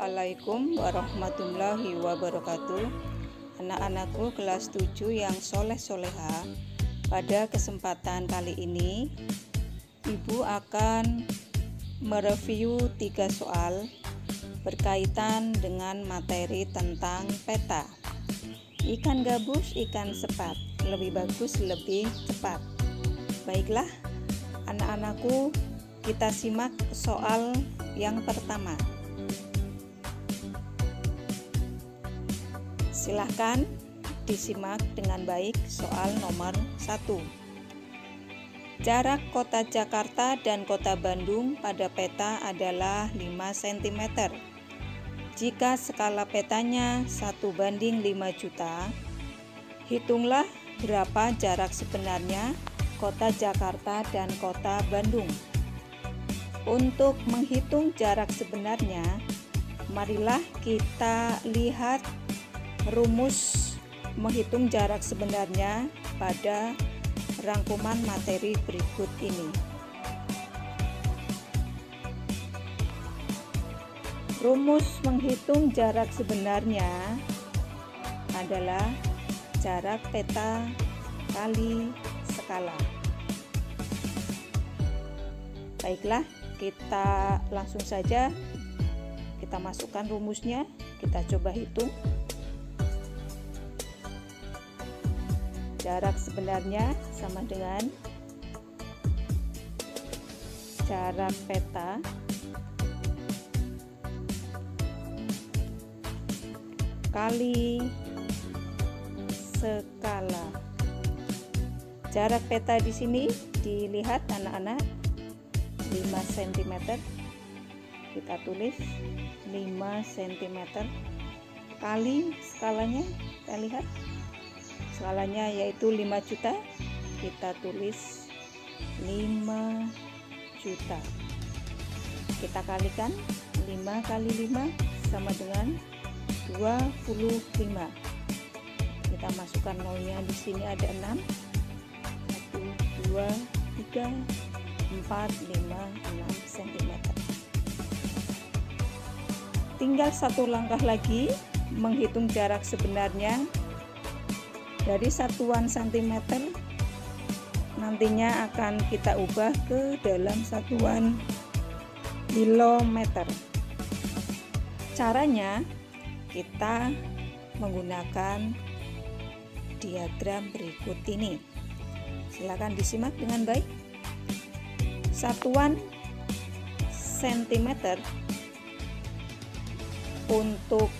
Assalamualaikum warahmatullahi wabarakatuh. Anak-anakku kelas 7 yang soleh-soleha, pada kesempatan kali ini Ibu akan mereview 3 soal berkaitan dengan materi tentang peta. Ikan gabus, ikan sepat, lebih bagus lebih cepat. Baiklah anak-anakku, kita simak soal yang pertama. Silahkan disimak dengan baik soal nomor 1. Jarak kota Jakarta dan kota Bandung pada peta adalah 5 cm. Jika skala petanya 1:5 juta, hitunglah berapa jarak sebenarnya kota Jakarta dan kota Bandung. Untuk menghitung jarak sebenarnya, marilah kita lihat rumus menghitung jarak sebenarnya pada rangkuman materi berikut ini. Rumus menghitung jarak sebenarnya adalah jarak peta kali skala. Baiklah, kita langsung saja kita masukkan rumusnya, kita coba hitung. Jarak sebenarnya sama dengan jarak peta kali skala. Jarak peta di sini dilihat anak-anak 5 cm. Kita tulis 5 cm kali skalanya, kita lihat skalanya yaitu 5 juta, kita tulis 5 juta. Kita kalikan 5 kali 5 sama dengan 25. Kita masukkan nolnya, di sini ada 6. 1 2 3 4 5 6 cm. Tinggal satu langkah lagi menghitung jarak sebenarnya. Dari satuan cm nantinya akan kita ubah ke dalam satuan kilometer. Caranya kita menggunakan diagram berikut ini. Silakan disimak dengan baik. Satuan cm untuk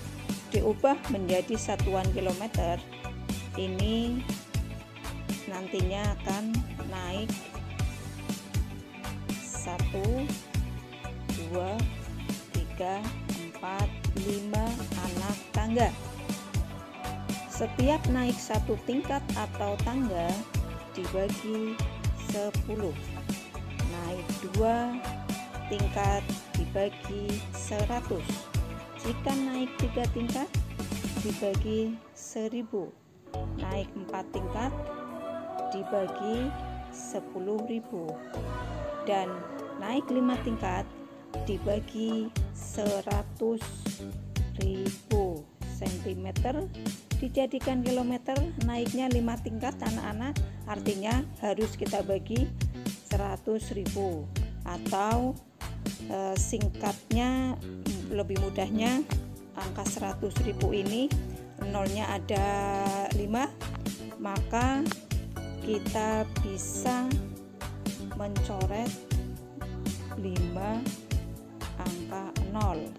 diubah menjadi satuan kilometer ini nantinya akan naik 1 2 3 4 5 anak tangga. Setiap naik satu tingkat atau tangga dibagi 10. Naik 2 tingkat dibagi 100. Jika naik 3 tingkat dibagi 1000. Naik 4 tingkat dibagi 10.000, dan naik 5 tingkat dibagi 100.000 cm dijadikan kilometer. Naiknya 5 tingkat anak-anak, artinya harus kita bagi 100.000, atau singkatnya lebih mudahnya angka 100.000 ini nolnya ada 5, maka kita bisa mencoret 5 angka 0.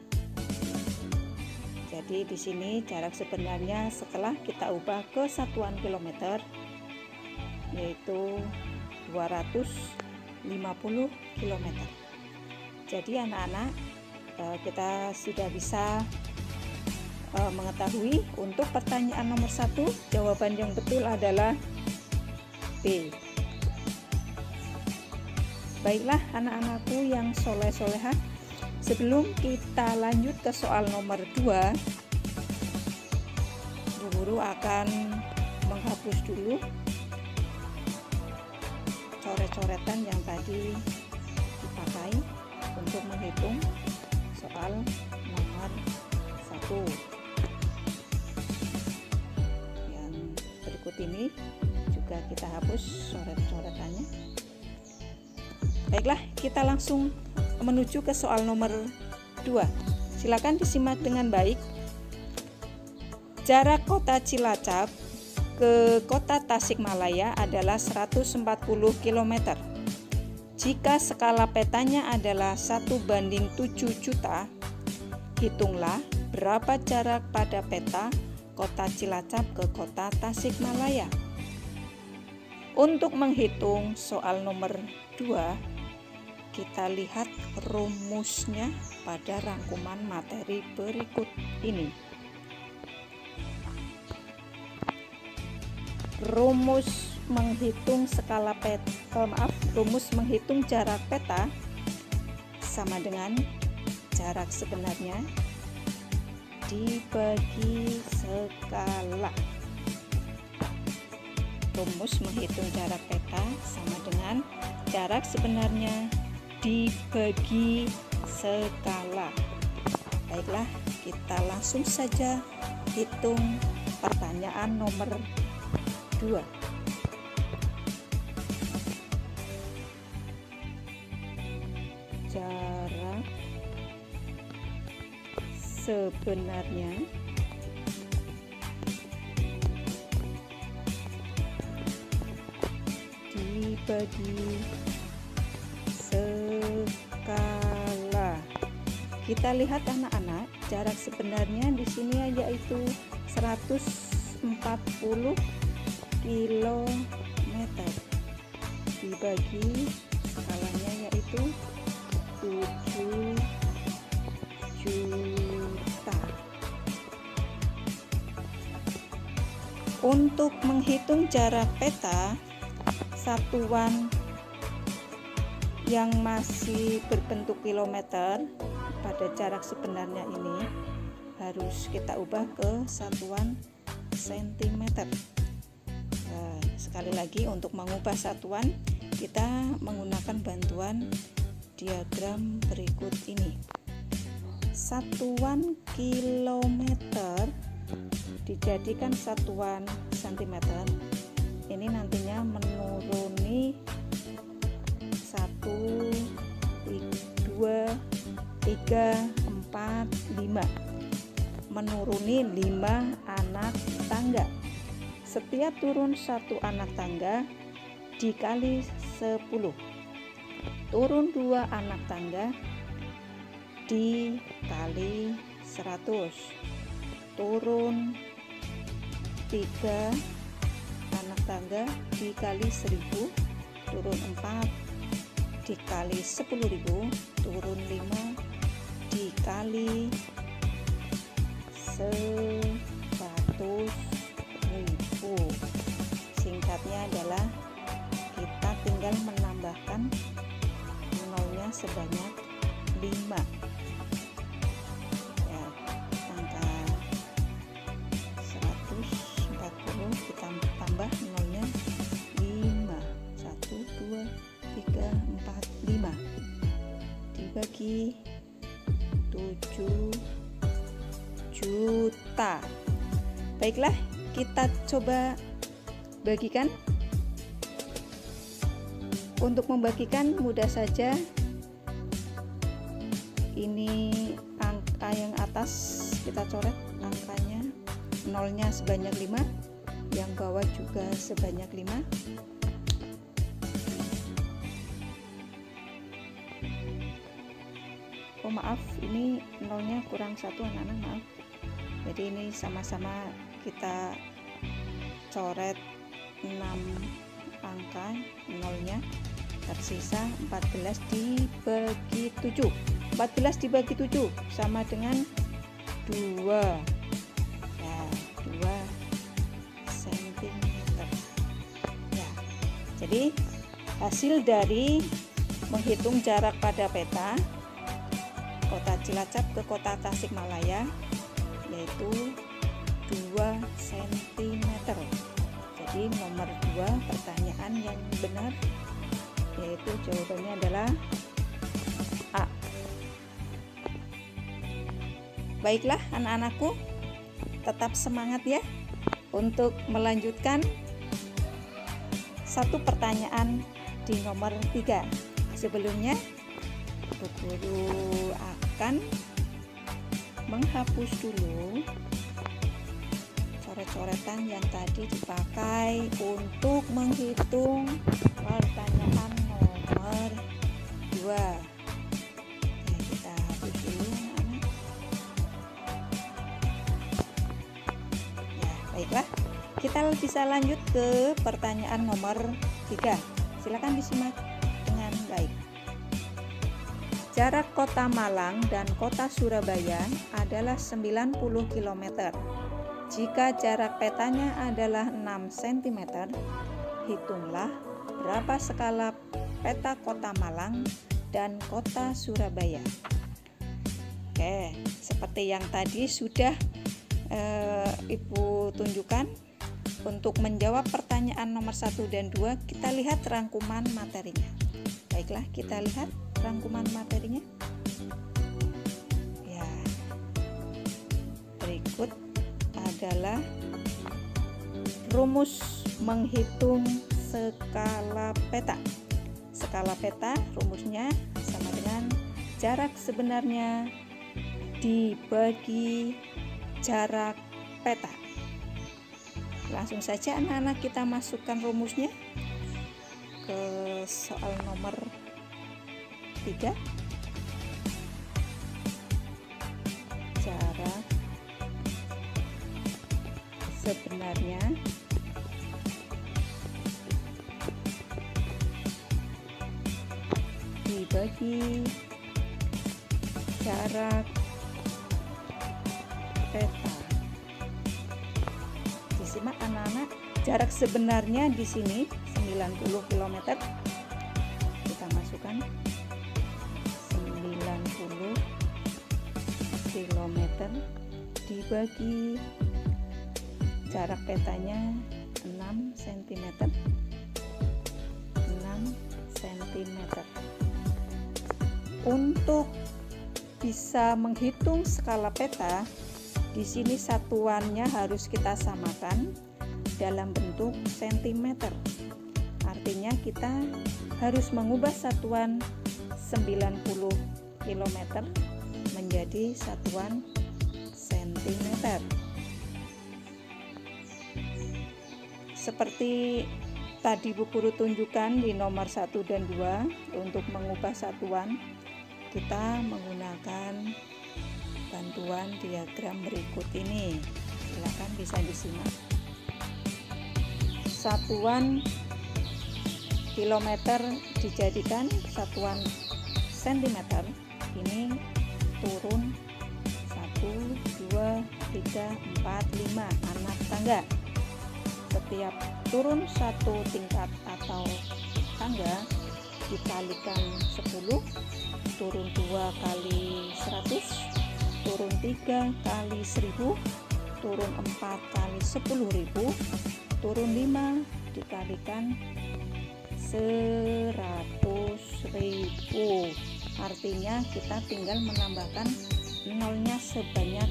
Jadi di sini jarak sebenarnya setelah kita ubah ke satuan kilometer yaitu 250 km. Jadi anak-anak, kita sudah bisa mengetahui untuk pertanyaan nomor 1, jawaban yang betul adalah B. Baiklah anak-anakku yang soleh-soleha, sebelum kita lanjut ke soal nomor 2, Bu Guru akan menghapus dulu coret-coretan yang tadi dipakai untuk menghitung soal nomor hapus coret-coretannya. Baiklah, kita langsung menuju ke soal nomor 2. Silakan disimak dengan baik. Jarak kota Cilacap ke kota Tasikmalaya adalah 140 km. Jika skala petanya adalah 1:7 juta, hitunglah berapa jarak pada peta kota Cilacap ke kota Tasikmalaya. Untuk menghitung soal nomor 2, kita lihat rumusnya pada rangkuman materi berikut ini. Rumus menghitung menghitung jarak peta sama dengan jarak sebenarnya dibagi skala. Rumus menghitung jarak peta sama dengan jarak sebenarnya dibagi skala. Baiklah, kita langsung saja hitung pertanyaan nomor 2. Jarak sebenarnya dibagi skala. Kita lihat anak-anak, jarak sebenarnya di sini yaitu 140 km dibagi skalanya yaitu 7 juta. Untuk menghitung jarak peta, satuan yang masih berbentuk kilometer pada jarak sebenarnya ini harus kita ubah ke satuan sentimeter. Nah, sekali lagi, untuk mengubah satuan kita menggunakan bantuan diagram berikut ini. Satuan kilometer dijadikan satuan sentimeter, ini nantinya menuruni 1, 2, 3, 4, 5, menuruni 5 anak tangga. Setiap turun 1 anak tangga dikali 10, turun 2 anak tangga dikali 100, turun 3 anak tangga dikali 1000, turun 4 dikali 10.000, turun 5 dikali 100.000. Singkatnya adalah kita tinggal menambahkan nolnya sebanyak 5. Ya, angka 140 kita tambah nolnya 5. 1, 2, 3, 4, 5 dibagi 7 juta. Baiklah, kita coba bagikan. Untuk membagikan mudah saja. Ini angka yang atas kita coret angkanya, nolnya sebanyak 5, yang bawah juga sebanyak 5. Oh maaf, ini nolnya kurang 1 anak-anak, maaf. Jadi ini sama-sama kita coret 6 angka nolnya, tersisa 14 dibagi 7. 14 dibagi 7 sama dengan 2. Ya, 2 cm. Ya. Jadi hasil dari menghitung jarak pada peta kota Cilacap ke kota Tasikmalaya yaitu 2 cm. Jadi nomor 2 pertanyaan yang benar yaitu jawabannya adalah A. Baiklah anak-anakku, tetap semangat ya untuk melanjutkan satu pertanyaan di nomor 3. Sebelumnya Bu Guru akan menghapus dulu coret-coretan yang tadi dipakai untuk menghitung pertanyaan nomor 2. Kita hapus dulu anak-anak. Ya, baiklah. Kita bisa lanjut ke pertanyaan nomor 3. Silakan disimak dengan baik. Jarak kota Malang dan kota Surabaya adalah 90 km. Jika jarak petanya adalah 6 cm, hitunglah berapa skala peta kota Malang dan kota Surabaya. Oke, seperti yang tadi sudah Ibu tunjukkan. Untuk menjawab pertanyaan nomor 1 dan 2, kita lihat rangkuman materinya. Baiklah, kita lihat rangkuman materinya. Ya, berikut adalah rumus menghitung skala peta. Skala peta rumusnya sama dengan jarak sebenarnya dibagi jarak peta. Langsung saja anak-anak kita masukkan rumusnya ke soal nomor 3. Jarak sebenarnya dibagi jarak peta. Disimak anak-anak, jarak sebenarnya di sini 90 km. Kita masukkan 90 km dibagi jarak petanya 6 cm. 6 cm. Untuk bisa menghitung skala peta, di sini satuannya harus kita samakan dalam bentuk cm. Artinya kita harus mengubah satuan 90 km menjadi satuan cm. Seperti tadi Bu Guru tunjukkan di nomor 1 dan 2, untuk mengubah satuan kita menggunakan bantuan diagram berikut ini. Silakan bisa disimak. Satuan kilometer dijadikan satuan sentimeter. Ini turun 1, 2, 3, 4, 5 anak tangga. Setiap turun satu tingkat atau tangga dikalikan 10, turun 2 kali 100, turun 3 kali 1000, turun 4 kali 10.000, turun 5 dikalikan 100.000. Artinya kita tinggal menambahkan nolnya sebanyak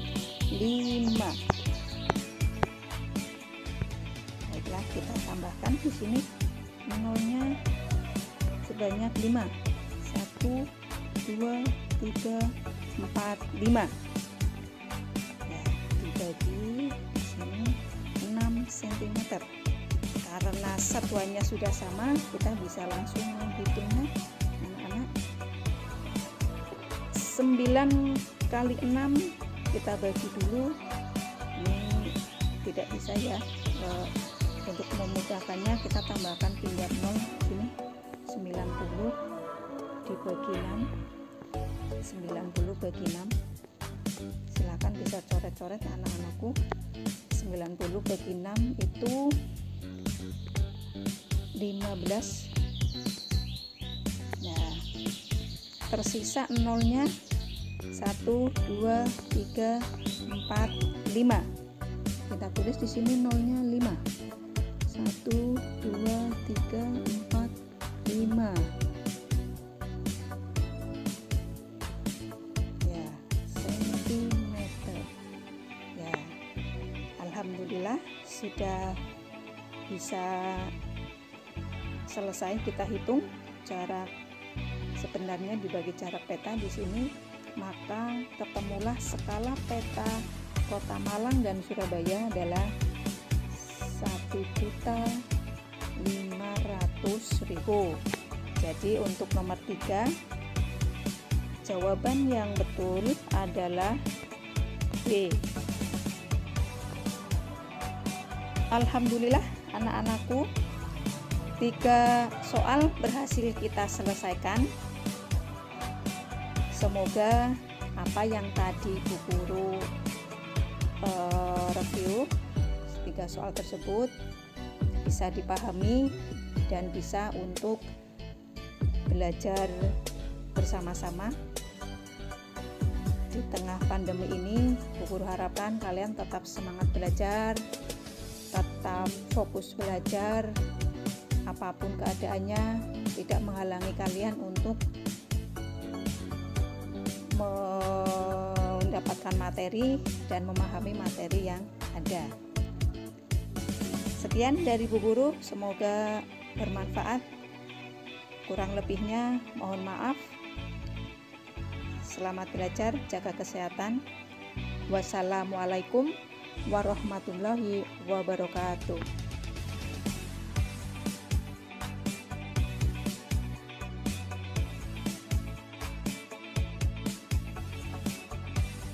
5. Baiklah, kita tambahkan di sini nolnya sebanyak 5. 1, 2, 3, 4, 5. Ya, dibagi di sini 6 cm. Karena satuannya sudah sama, kita bisa langsung menghitungnya anak-anak. 9 kali 6 kita bagi dulu. Ini tidak bisa ya. Untuk memudahkannya kita tambahkan tinggal 0 sini. 90 dibagi 6. 90 bagi 6. Silakan bisa coret-coret anak-anakku. 90 bagi 6 itu 15. Nah, tersisa nolnya 1, 2, 3, 4, 5. Kita tulis di sini nolnya 5. 1, 2, 3, 4, 5. Ya, sentimeter. Ya, alhamdulillah sudah bisa selesai kita hitung jarak sebenarnya dibagi jarak peta di sini, maka ketemulah skala peta Kota Malang dan Surabaya adalah 1.500.000. Jadi untuk nomor 3, jawaban yang betul adalah B. Alhamdulillah anak-anakku, 3 soal berhasil kita selesaikan. Semoga apa yang tadi Bu Guru review 3 soal tersebut bisa dipahami dan bisa untuk belajar bersama-sama. Di tengah pandemi ini, Bu Guru harapkan kalian tetap semangat belajar, tetap fokus belajar, apapun keadaannya tidak menghalangi kalian untuk mendapatkan materi dan memahami materi yang ada. Sekian dari Bu Guru, semoga bermanfaat. Kurang lebihnya mohon maaf. Selamat belajar, jaga kesehatan. Wassalamualaikum warahmatullahi wabarakatuh.